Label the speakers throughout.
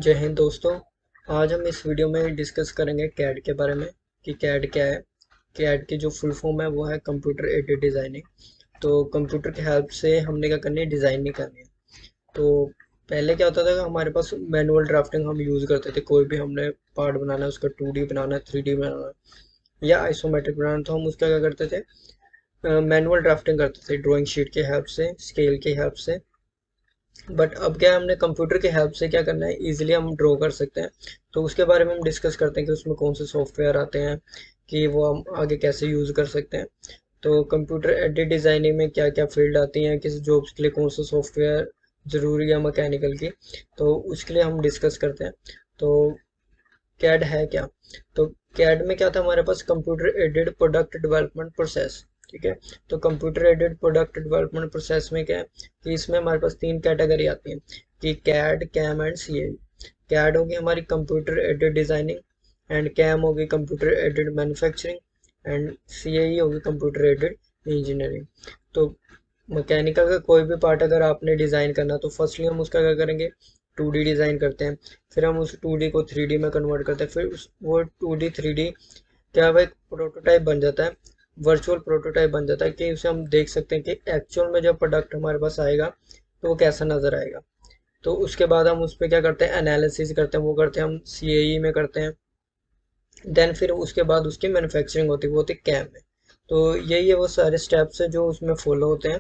Speaker 1: जय हिंद दोस्तों। आज हम इस वीडियो में डिस्कस करेंगे कैड के बारे में कि कैड क्या है। कैड की जो फुल फॉर्म है वो है कंप्यूटर एडेड डिज़ाइनिंग। तो कंप्यूटर की हेल्प से हमने क्या करनी है, डिज़ाइन नहीं करनी है। तो पहले क्या होता था कि हमारे पास मैनुअल ड्राफ्टिंग हम यूज़ करते थे। कोई भी हमने पार्ट बनाना है, उसका 2D बनाना है, 3D बनाना है या आइसोमेट्रिक बनाना है, तो हम उसका क्या करते थे, मैनुअल ड्राफ्टिंग करते थे ड्राइंग शीट की हेल्प से, स्केल की हेल्प से। बट अब क्या है, हमने कंप्यूटर की हेल्प से क्या करना है, इजीली हम ड्रॉ कर सकते हैं। तो उसके बारे में हम डिस्कस करते हैं कि उसमें कौन से सॉफ्टवेयर आते हैं, कि वो हम आगे कैसे यूज़ कर सकते हैं। तो कंप्यूटर एडेड डिज़ाइनिंग में क्या क्या फील्ड आती हैं, किस जॉब्स के लिए कौन सा सॉफ्टवेयर ज़रूरी है मैकेनिकल की, तो उसके लिए हम डिस्कस करते हैं। तो कैड है क्या? तो कैड में क्या था, हमारे पास computer aided product development process. ठीक है। तो computer aided product development process में क्या है कि इसमें हमारे पास तीन कैटेगरी आती हैं कि CAD, CAM and CA. CAD होगी हमारी computer aided designing, and CAM होगी computer aided manufacturing, and CAE होगी कंप्यूटर एडेड इंजीनियरिंग। तो मैकेनिकल का कोई भी पार्ट अगर आपने डिज़ाइन करना, तो फर्स्टली हम उसका क्या करेंगे, 2D डिज़ाइन करते हैं। फिर हम उस 2D को 3D में कन्वर्ट करते हैं। फिर वो 2D 3D क्या है, एक प्रोटोटाइप बन जाता है, वर्चुअल प्रोटोटाइप बन जाता है कि उसे हम देख सकते हैं कि एक्चुअल में जब प्रोडक्ट हमारे पास आएगा तो वो कैसा नज़र आएगा। तो उसके बाद हम उस पर क्या करते हैं, एनालिसिस करते हैं। वो करते हैं हम CAE में करते हैं। देन फिर उसके बाद उसकी मैन्युफैक्चरिंग होती है, वो होती है कैम में। तो यही है वो सारे स्टेप्स है जो उसमें फॉलो होते हैं।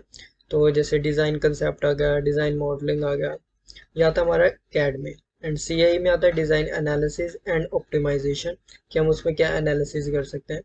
Speaker 1: तो जैसे डिज़ाइन कंसेप्ट आ गया, डिज़ाइन मॉडलिंग आ गया, यह आता है हमारा कैड में। एंड CAE में आता है डिज़ाइन एनालिसिस एंड ऑप्टिमाइजेशन, कि हम उसमें क्या एनालिसिस कर सकते हैं।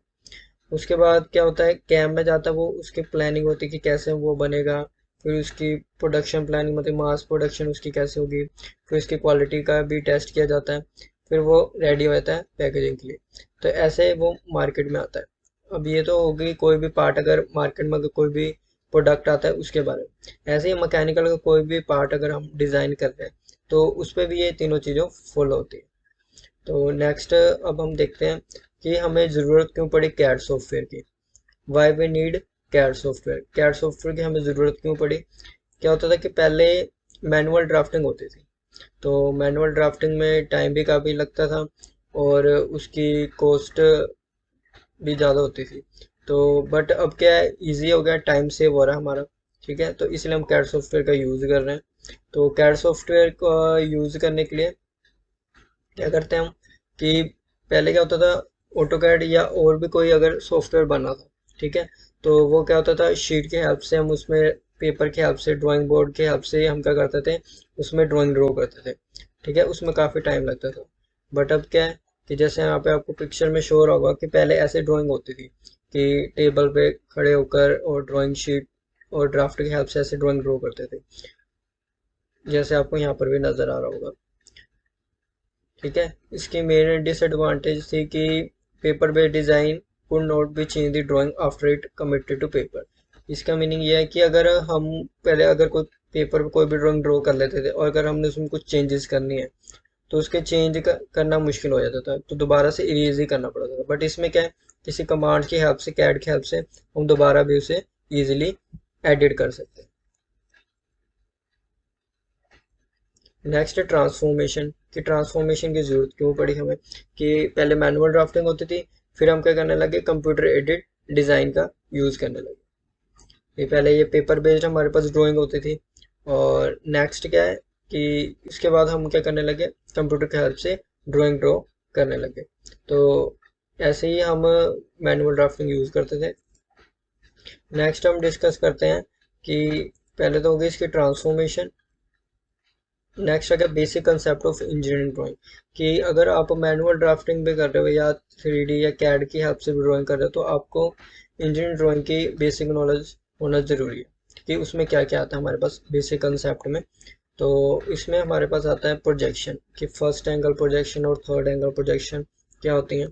Speaker 1: उसके बाद क्या होता है, कैम में जाता है वो, उसकी प्लानिंग होती है कि कैसे वो बनेगा। फिर उसकी प्रोडक्शन प्लानिंग, मतलब मास प्रोडक्शन उसकी कैसे होगी। फिर उसकी क्वालिटी का भी टेस्ट किया जाता है। फिर वो रेडी हो जाता है पैकेजिंग के लिए। तो ऐसे वो मार्केट में आता है। अब ये तो होगी कोई भी पार्ट, अगर मार्केट में अगर कोई भी प्रोडक्ट आता है उसके बारे में। ऐसे ही मैकेनिकल का कोई भी पार्ट अगर हम डिज़ाइन कर रहे हैं तो उस पर भी ये तीनों चीज़ों फॉलो होती है। तो नेक्स्ट अब हम देखते हैं कि हमें ज़रूरत क्यों पड़ी कैड सॉफ्टवेयर की। Why we need CAD software. CAD software की हमें ज़रूरत क्यों पड़ी? क्या होता था कि पहले मैनुअल ड्राफ्टिंग होती थी। तो मैनुअल ड्राफ्टिंग में टाइम भी काफ़ी लगता था और उसकी कॉस्ट भी ज़्यादा होती थी। तो बट अब क्या है, ईजी हो गया, टाइम सेव हो रहा है हमारा। ठीक है। तो इसलिए हम कैड सॉफ्टवेयर का यूज़ कर रहे हैं। तो कैड सॉफ्टवेयर का यूज़ करने के लिए क्या करते हैं हम कि पहले क्या होता था, ऑटोकैड या और भी कोई अगर सॉफ्टवेयर बना था, ठीक है, तो वो क्या होता था, शीट की हेल्प से हम उसमें, पेपर की हेल्प से, ड्राइंग बोर्ड की हेल्प से हम क्या करते थे, उसमें ड्राइंग ड्रॉ करते थे। ठीक है। उसमें काफ़ी टाइम लगता था। बट अब क्या है कि जैसे यहाँ पे आपको पिक्चर में शो हो रहा होगा कि पहले ऐसे ड्राइंग होती थी कि टेबल पे खड़े होकर और ड्राइंग शीट और ड्राफ्ट की हेल्प से ऐसे ड्राइंग ड्रॉ करते थे, जैसे आपको यहाँ पर भी नज़र आ रहा होगा। ठीक है। इसकी मेन डिसएडवांटेज थी कि paper based design could not be change the drawing after it committed to paper. इसका मीनिंग ये है कि अगर हम पहले अगर कोई पेपर पे कोई भी ड्राइंग ड्रॉ कर लेते थे और अगर हमने उसमें कुछ चेंजेस करनी है तो उसके करना मुश्किल हो जाता था, तो दोबारा से इरेज ही करना पड़ता था। बट इसमें क्या है, किसी कमांड की हेल्प से, कैड की हेल्प से हम दोबारा भी उसे ईजिली एडिट कर सकते हैं। नेक्स्ट ट्रांसफॉर्मेशन, की ट्रांसफॉर्मेशन की जरूरत क्यों पड़ी हमें, कि पहले मैनुअल ड्राफ्टिंग होती थी, फिर हम क्या करने लगे, कंप्यूटर एडेड डिज़ाइन का यूज़ करने लगे। ये पहले ये पेपर बेस्ड हमारे पास ड्राइंग होती थी, और नेक्स्ट क्या है कि इसके बाद हम क्या करने लगे, कंप्यूटर की हेल्प से ड्राइंग ड्रॉ करने लगे। तो ऐसे ही हम मैनुअल ड्राफ्टिंग यूज़ करते थे। नेक्स्ट हम डिस्कस करते हैं कि पहले तो होगी इसकी ट्रांसफॉर्मेशन। नेक्स्ट अगर basic concept of engineering drawing, कि अगर आप मैनुअल ड्राफ्टिंग भी कर रहे हो या 3D या कैड की हेल्प से भी ड्राइंग कर रहे हो, तो आपको इंजीनियरिंग ड्राइंग की बेसिक नॉलेज होना ज़रूरी है कि उसमें क्या क्या आता है हमारे पास बेसिक कंसेप्ट में। तो इसमें हमारे पास आता है प्रोजेक्शन, कि फर्स्ट एंगल प्रोजेक्शन और थर्ड एंगल प्रोजेक्शन क्या होती हैं।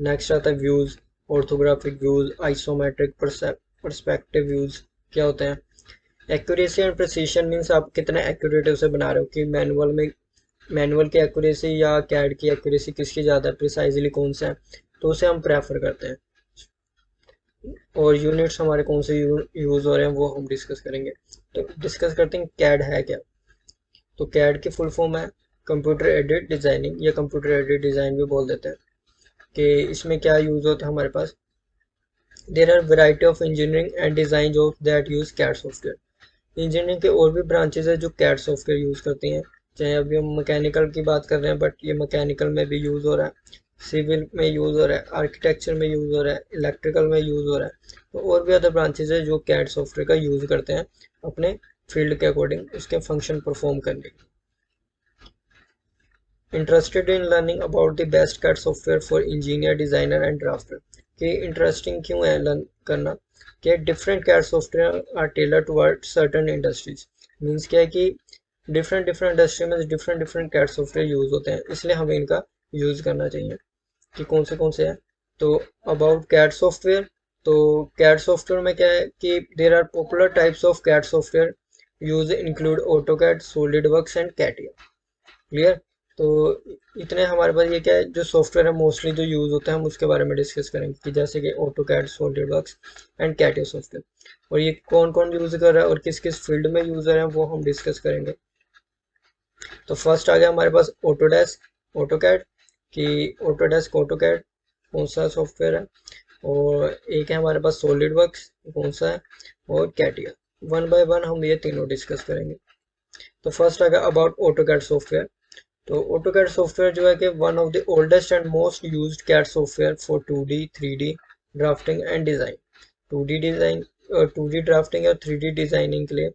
Speaker 1: नेक्स्ट आता है views, orthographic views, isometric perspective views क्या होते हैं। एक्यूरेसी एंड प्रिसीशन मीन्स आप कितना एक्यूरेट उसे बना रहे हो, कि मैनुअल में, मैनुअल की एक्यूरेसी या कैड की एक्यूरेसी किसकी ज़्यादा है, प्रिसाइजली कौन सा है, तो उसे हम प्रेफर करते हैं। और यूनिट्स हमारे कौन से यूज़ हो रहे हैं वो हम डिस्कस करेंगे। तो डिस्कस करते हैं कैड है क्या। तो कैड की फुल फॉर्म है कंप्यूटर एडेड डिज़ाइनिंग या कंप्यूटर एडेड डिज़ाइन भी बोल देते हैं कि इसमें क्या यूज़ होता है हमारे पास। There are variety of engineering and design jobs that use CAD software. Engineering के और भी ब्रांचेज है जो कैड सॉफ्टवेयर यूज़ करती हैं, चाहे अभी हम मैकेनिकल की बात कर रहे हैं, बट ये मैकेनिकल में भी यूज़ हो रहा है, सिविल में यूज़ हो रहा है, आर्किटेक्चर में यूज़ हो रहा है, इलेक्ट्रिकल में यूज़ हो रहा है। तो और भी अदर ब्रांचेज है जो कैड सॉफ्टवेयर का यूज़ करते हैं अपने फील्ड के अकॉर्डिंग उसके फंक्शन परफॉर्म करने के। Interested in learning about the best CAD software for engineer designer and drafter. कि इंटरेस्टिंग क्यों है लर्न करना, कि different CAD software are tailor toward certain industries. Means क्या है कि डिफरेंट डिफरेंट इंडस्ट्री में different different CAD software use होते हैं, इसलिए हमें इनका यूज़ करना चाहिए कि कौन से हैं। तो अबाउट कैड सॉफ्टवेयर, तो कैड सॉफ्टवेयर में क्या है कि there are popular types of CAD software use include AutoCAD, SolidWorks and CATIA. Clear. तो इतने हमारे पास ये क्या है जो सॉफ्टवेयर है मोस्टली जो यूज़ होता है हम उसके बारे में डिस्कस करेंगे कि जैसे कि AutoCAD, SolidWorks and CATIA software, और ये कौन कौन यूज़ कर रहा है और किस किस फील्ड में यूज़र है वो हम डिस्कस करेंगे। तो फर्स्ट आ गया हमारे पास ऑटोडेस्क ऑटोकैड, कि ऑटोकैड कौन सा सॉफ्टवेयर है, और एक है हमारे पास सॉलिड वर्क्स कौन सा है, और कैटिया। वन बाय वन हम ये तीनों डिस्कस करेंगे। तो फर्स्ट आ गया अबाउट ऑटोकैड सॉफ्टवेयर। तो ऑटोकैड सॉफ्टवेयर जो है कि one of the oldest and most used CAD software for 2D 3D drafting and design. 2D design, 2D drafting और 3D डिज़ाइनिंग के लिए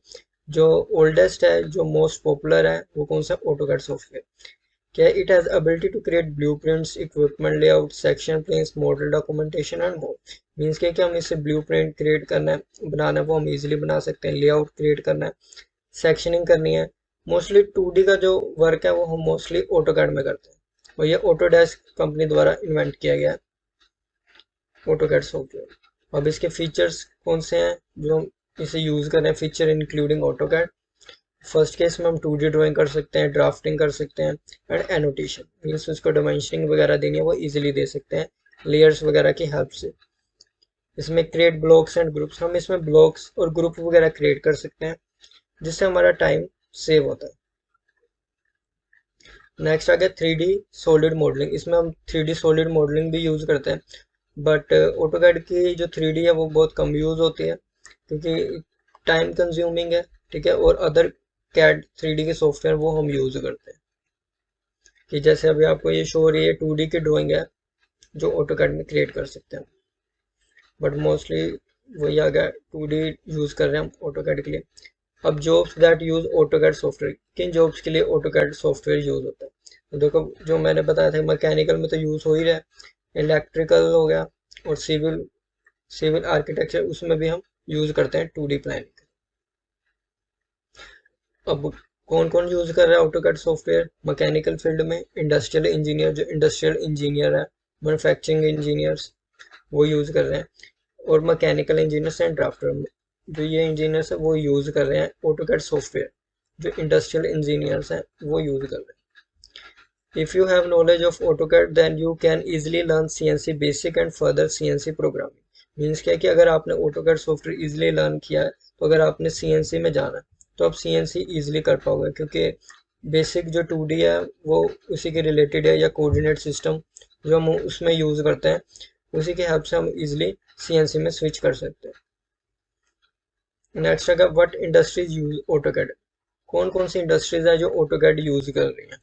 Speaker 1: जो ओल्डेस्ट है, जो मोस्ट पॉपुलर है, वो कौन सा ऑटोकैड सॉफ्टवेयर। क्या it has ability to create blueprints, equipment layout, section planes, model documentation and more. Means क्या कि हम इससे ब्लूप्रिंट क्रिएट करना है, बनाना है, वो हम इजीली बना सकते हैं। लेआउट क्रिएट करना है, सेक्शनिंग करनी है। मोस्टली 2D का जो वर्क है वो हम मोस्टली ऑटोकैड में करते हैं, और ये ऑटोडेस्क कंपनी द्वारा इन्वेंट किया गया है ऑटोकैड सॉफ्टवेयर। अब इसके फीचर्स कौन से हैं जो हम इसे यूज़ कर रहे हैं, feature including AutoCAD. First case में हम 2D ड्राइंग कर सकते हैं, ड्राफ्टिंग कर सकते हैं, एंड एनोटेशन मीन्स उसको डायमेंशनिंग वगैरह देनी है वो इजीली दे सकते हैं लेयर्स वगैरह की हेल्प से। इसमें क्रिएट ब्लॉक्स एंड ग्रुप्स, हम इसमें ब्लॉक्स और ग्रुप वगैरह क्रिएट कर सकते हैं जिससे हमारा टाइम सेव होता है। नेक्स्ट आ गया 3D सॉलिड मॉडलिंग। इसमें हम 3D सॉलिड मॉडलिंग भी यूज़ करते हैं, बट ऑटोकैड की जो 3D है वो बहुत कम यूज़ होती है क्योंकि टाइम कंज्यूमिंग है, ठीक है। और अदर कैड 3D के सॉफ्टवेयर वो हम यूज़ करते हैं, कि जैसे अभी आपको ये शो हो रही है 2D की ड्राइंग है जो ऑटोकैड में क्रिएट कर सकते हैं, बट मोस्टली वही आ गया 2D यूज़ कर रहे हैं हम ऑटोकैड के लिए। अब jobs that use AutoCAD software, किन जॉब्स के लिए ऑटोकैड सॉफ्टवेयर यूज़ होता है। तो देखो जो मैंने बताया था मैकेनिकल में तो यूज़ हो ही रहा है, इलेक्ट्रिकल हो गया, और सिविल आर्किटेक्चर उसमें भी हम यूज़ करते हैं 2D प्लानिंग। अब कौन कौन यूज़ कर रहा है ऑटोकैड सॉफ्टवेयर मैकेनिकल फील्ड में, इंडस्ट्रियल इंजीनियर, जो इंडस्ट्रियल इंजीनियर है, मैन्युफैक्चरिंग इंजीनियर्स वो यूज़ कर रहे हैं, और मैकेनिकल इंजीनियर्स एंड ड्राफ्टर जो ये इंजीनियर्स है वो यूज़ कर रहे हैं ऑटोकैड सॉफ्टवेयर। जो इंडस्ट्रियल इंजीनियर्स हैं वो यूज़ कर रहे हैं। If you have knowledge of AutoCAD then you can easily learn CNC basic and further CNC programming। Means क्या है कि अगर आपने AutoCAD सॉफ्टवेयर इजीली लर्न किया है तो अगर आपने CNC में जाना है तो आप CNC इजीली कर पाओगे, क्योंकि बेसिक जो 2D है वो उसी के रिलेटेड है, या कोऑर्डिनेट सिस्टम जो हम उसमें यूज़ करते हैं उसी की हेल्प से हम इजीली CNC में स्विच कर सकते हैं। नेक्स्ट है व्हाट इंडस्ट्रीज यूज ऑटोकैड। कौन कौन सी इंडस्ट्रीज है जो ऑटोकैड यूज कर रही हैं,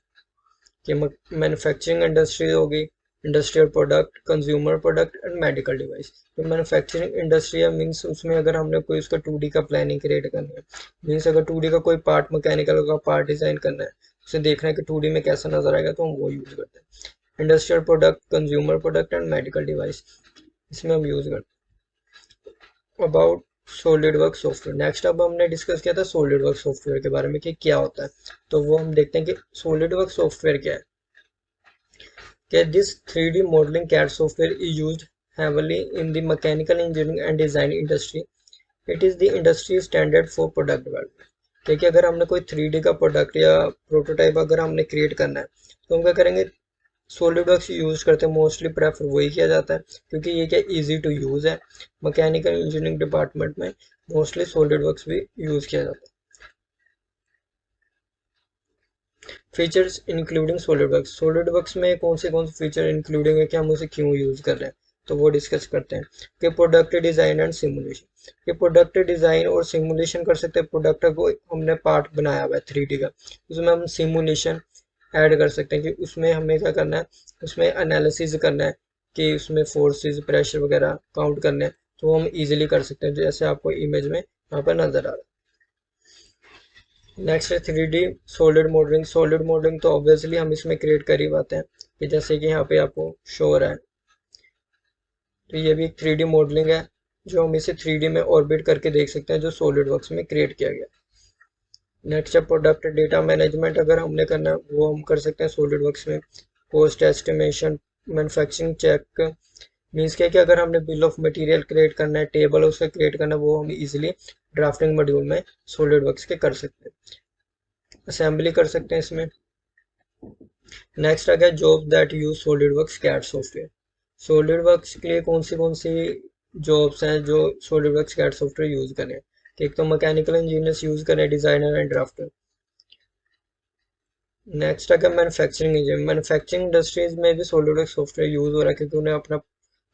Speaker 1: कि मैन्युफैक्चरिंग इंडस्ट्री होगी, industrial product, consumer product and medical device. तो मैन्युफैक्चरिंग इंडस्ट्री है मीन्स उसमें अगर हमने कोई उसका 2D का प्लानिंग क्रिएट करना है, मीन्स अगर 2D का कोई पार्ट मैकेनिकल का पार्ट डिजाइन करना है, उसे देखना है कि 2D में कैसा नजर आएगा, तो हम वो यूज करते हैं। Industrial product, consumer product and medical device इसमें हम यूज करते हैं। About solid work software. Next अब हमने डिस्कस किया था सॉलिड वर्क सॉफ्टवेयर के बारे में कि क्या होता है, तो वो हम देखते हैं कि सॉलिड वर्क सॉफ्टवेयर क्या है। कि this 3D modelling CAD software is used heavily in the mechanical engineering and design industry. It is the industry standard for product development। क्योंकि अगर हमने कोई 3D का प्रोडक्ट या प्रोटोटाइप अगर हमने क्रिएट करना है तो हम क्या करेंगे, सॉलिड वर्क्स यूज करते हैं, मोस्टली प्रेफर वही किया जाता है क्योंकि ये क्या इजी टू यूज है। मैकेनिकल इंजीनियरिंग डिपार्टमेंट में मोस्टली सॉलिड वर्क्स भी यूज किया जाता है। फीचर्स इंक्लूडिंग सॉलिड वर्क्स में कौन से फीचर इंक्लूडिंग है कि हम उसे क्यों यूज कर रहे हैं, तो वो डिस्कस करते हैं कि प्रोडक्ट डिजाइन एंड सिमुलेशन, ये प्रोडक्ट डिजाइन और सिमुलेशन कर सकते हैं। प्रोडक्ट को हमने पार्ट बनाया हुआ है 3D का, उसमें हम सिमुलेशन ऐड कर सकते हैं कि उसमें हमें क्या करना है, उसमें एनालिसिस करना है कि उसमें फोर्सेस प्रेशर वगैरह काउंट करने हैं, तो हम इजीली कर सकते हैं जैसे आपको इमेज में यहाँ पर नजर आ रहा है। नेक्स्ट है 3D solid modelling. Solid modelling तो ऑब्वियसली हम इसमें क्रिएट कर ही पाते हैं कि जैसे कि यहाँ पे आपको शो हो रहा है, तो ये भी एक 3D मॉडलिंग है जो हम इसे 3D में ऑर्बिट करके देख सकते हैं जो सॉलिड वर्क्स में क्रिएट किया गया। नेक्स्ट है प्रोडक्ट डेटा मैनेजमेंट, अगर हमने करना है वो हम कर सकते हैं सॉलिड वर्क्स में। Cost estimation, manufacturing check, means क्या कि अगर हमने बिल ऑफ मटेरियल क्रिएट करना है, टेबल उसका क्रिएट करना है, वो हम इजीली ड्राफ्टिंग मॉड्यूल में सॉलिड वर्क्स के कर सकते हैं। असेंबली कर सकते हैं इसमें। नेक्स्ट आ गया job that use SolidWorks CAD software. SolidWorks के लिए कौन सी जॉब्स हैं जो SolidWorks CAD software use करें, एक तो मैकेनिकल इंजीनियर्स यूज करें, डिजाइनर एंड ड्राफ्टर। नेक्स्ट आ गया मैन्युफैक्चरिंग इंजीनियर। मैन्युफैक्चरिंग इंडस्ट्रीज में भी सॉलिड वर्क्स सॉफ्टवेयर यूज हो रहा है क्योंकि उन्हें अपना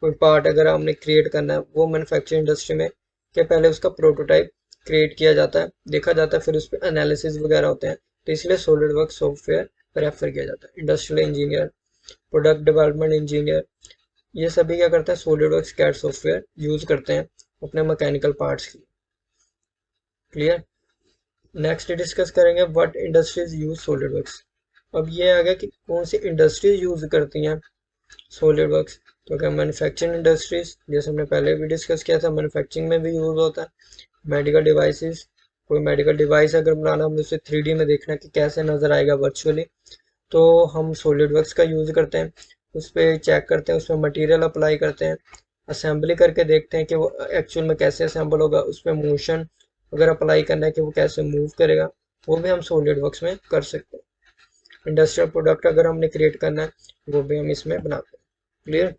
Speaker 1: कोई पार्ट अगर हमने क्रिएट करना है, वो मैन्युफैक्चरिंग इंडस्ट्री में के पहले उसका प्रोटोटाइप क्रिएट किया जाता है, देखा जाता है, फिर उस पर एनालिसिस वगैरह होते हैं, तो इसलिए सॉलिड वर्क सॉफ्टवेयर प्रेफर किया जाता है। Industrial engineer, product development engineer, ये सभी क्या करते हैं, SolidWorks CAD software use करते हैं अपने मैकेनिकल पार्ट्स की। क्लियर। नेक्स्ट डिस्कस करेंगे what industries use SolidWorks. अब ये आ गया कि कौन सी इंडस्ट्रीज यूज करती हैं सॉलिड वर्क्स। तो क्या मैन्युफैक्चरिंग इंडस्ट्रीज, जैसे हमने पहले भी डिस्कस किया था, मैन्युफैक्चरिंग में भी यूज होता है। मेडिकल डिवाइसेस, कोई मेडिकल डिवाइस अगर बनाना, हमें उसे 3D में देखना कि कैसे नजर आएगा वर्चुअली, तो हम सॉलिड वर्क्स का यूज करते हैं। उस पर चेक करते हैं, उसमें मटेरियल अप्लाई करते हैं, असेंबली करके देखते हैं कि वो एक्चुअल में कैसे असेंबल होगा, उसमें मोशन अगर अप्लाई करना है कि वो कैसे मूव करेगा, वो भी हम सॉलिड वर्क्स में कर सकते हैं। इंडस्ट्रियल प्रोडक्ट अगर हमने क्रिएट करना है, वो भी हम इसमें बनाते हैं। Clear.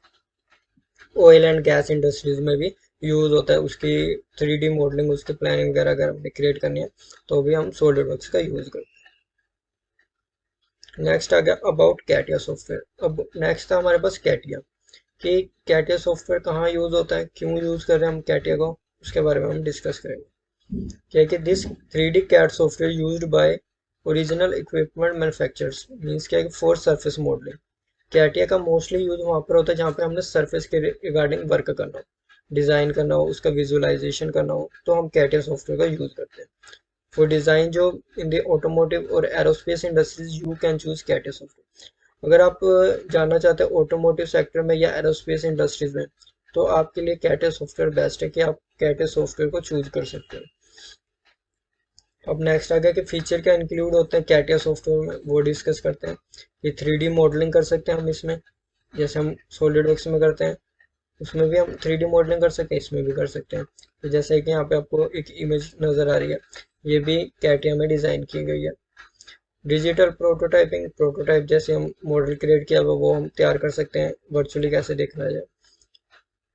Speaker 1: Oil and gas industries में भी यूज होता है, उसकी 3D मॉडलिंग, उसकी प्लानिंग वगैरह अगर हमें क्रिएट करनी है तो भी हम सॉलिड वर्क्स का यूज करते हैं। नेक्स्ट आ गया अबाउट कैटिया सॉफ्टवेयर। अब नेक्स्ट था हमारे पास कैटिया, कि कैटिया सॉफ्टवेयर कहाँ यूज होता है, क्यों यूज कर रहे हैं हम कैटिया को, उसके बारे में हम डिस्कस करेंगे। क्या कि this 3D CAD software used by original equipment manufacturers, means क्या है फॉर सरफेस मॉडलिंग। कैटिया का मोस्टली यूज वहाँ पर होता है जहाँ पे हमने सरफेस के रिगार्डिंग वर्क करना हो, डिज़ाइन करना हो, उसका विजुअलाइजेशन करना हो, तो हम कैटिया सॉफ्टवेयर का यूज़ करते हैं। फॉर डिज़ाइन जो इन द ऑटोमोटिव और aerospace industries you can choose CATIA software. अगर आप जानना चाहते हैं ऑटोमोटिव सेक्टर में या एरोस्पेस इंडस्ट्रीज में, तो आपके लिए कैटिया सॉफ्टवेयर बेस्ट है कि आप कैटिया सॉफ्टवेयर को चूज कर सकते हैं। अब नेक्स्ट आ गया कि फीचर क्या इंक्लूड होते हैं कैटिया सॉफ्टवेयर में, वो डिस्कस करते हैं। ये 3D मॉडलिंग कर सकते हैं हम इसमें, जैसे हम सॉलिड वर्क्स में करते हैं, उसमें भी हम 3D मॉडलिंग कर सकते हैं, इसमें भी कर सकते हैं। तो जैसे कि यहाँ पे आपको एक इमेज नज़र आ रही है, ये भी कैटिया में डिज़ाइन की गई है। डिजिटल प्रोटोटाइपिंग, प्रोटोटाइप जैसे हम मॉडल क्रिएट किया हुआ वो हम तैयार कर सकते हैं वर्चुअली कैसे देखना जाए।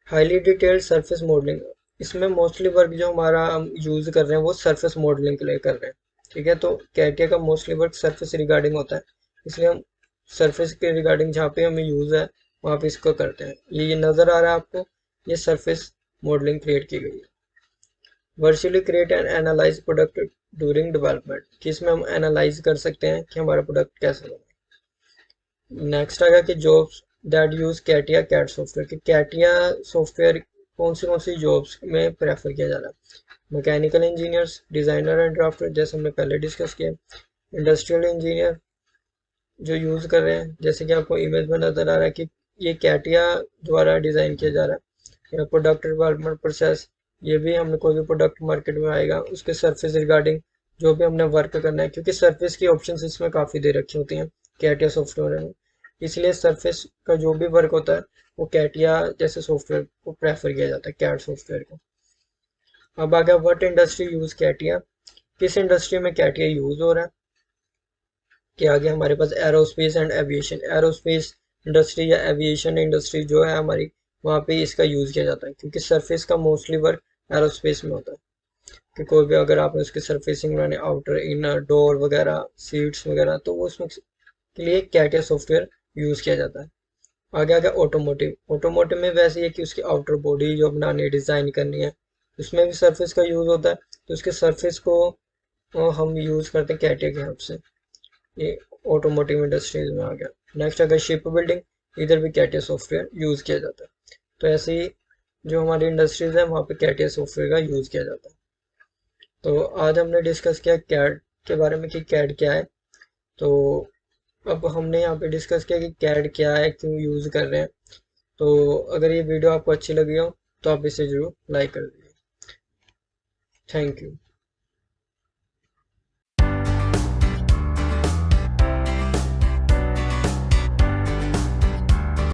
Speaker 1: हाईली डिटेल्ड सरफेस मॉडलिंग, इसमें मोस्टली वर्क जो हमारा हम यूज़ कर रहे हैं वो सरफेस मॉडलिंग के लिए कर रहे हैं। ठीक है, तो कैटिया का मोस्टली वर्क सरफेस रिगार्डिंग होता है, इसलिए हम सरफेस के रिगार्डिंग जहाँ पे हमें यूज़ है वहाँ पे इसको करते हैं। ये नज़र आ रहा है आपको, ये सरफेस मॉडलिंग क्रिएट की गई है। Virtually create and analyse product during development, कि इसमें हम एनालाइज कर सकते हैं कि हमारा प्रोडक्ट कैसे बना। नेक्स्ट आ गया कि jobs that use CATIA CAD software, कि कैटिया सॉफ्टवेयर कौन सी जॉब्स में प्रेफर किया जा रहा है। Mechanical engineers, designer and drafter, जैसे हमने पहले डिस्कस किया। इंडस्ट्रियल इंजीनियर जो यूज़ कर रहे हैं, जैसे कि आपको इमेज में नज़र आ रहा है कि ये कैटिया द्वारा डिज़ाइन किया जा रहा है। या प्रोडक्ट डेवलपमेंट प्रोसेस, ये भी हमने कोई भी प्रोडक्ट मार्केट में आएगा उसके सरफेस रिगार्डिंग जो भी हमने वर्क करना है, क्योंकि सरफेस की ऑप्शंस इसमें काफ़ी दे रखी होती हैं कैटिया सॉफ्टवेयर में, इसलिए सरफेस का जो भी वर्क होता है वो कैटिया जैसे सॉफ्टवेयर को प्रेफर किया जाता है, कैड सॉफ्टवेयर को। अब आ गया व्हाट इंडस्ट्री यूज कैटिया, किस इंडस्ट्री में कैटिया यूज हो रहा है। कि आगे हमारे पास aerospace and aviation, aerospace industry या एविएशन इंडस्ट्री जो है हमारी, वहाँ पे इसका यूज़ किया जाता है क्योंकि सरफेस का मोस्टली वर्क एरोस्पेस में होता है। कि कोई भी अगर आपने उसकी सरफेसिंग बनाने, आउटर इनर डोर वगैरह सीट्स वगैरह, तो वो उसमें के लिए कैटिया सॉफ्टवेयर यूज़ किया जाता है। आगे आ गया ऑटोमोटिव। ऑटोमोटिव में वैसे ही है कि उसकी आउटर बॉडी जो बनानी है, डिज़ाइन करनी है, उसमें भी सरफेस का यूज़ होता है। तो उसके सरफेस को हम यूज़ करते हैं कैटिया की हेल्प से। ये ऑटोमोटिव इंडस्ट्रीज में आ गया। नेक्स्ट अगर शिप बिल्डिंग, इधर भी कैटिया सॉफ्टवेयर यूज़ किया जाता है। तो ऐसे ही जो हमारी इंडस्ट्रीज है वहाँ पे कैटिया सॉफ्टवेयर का यूज़ किया जाता है। तो आज हमने डिस्कस किया कैड के बारे में कि कैड क्या है। तो अब हमने यहाँ पे डिस्कस किया कि कैड क्या है, क्यों यूज़ कर रहे हैं। तो अगर ये वीडियो आपको अच्छी लगी हो तो आप इसे ज़रूर लाइक कर दीजिए। Thank you.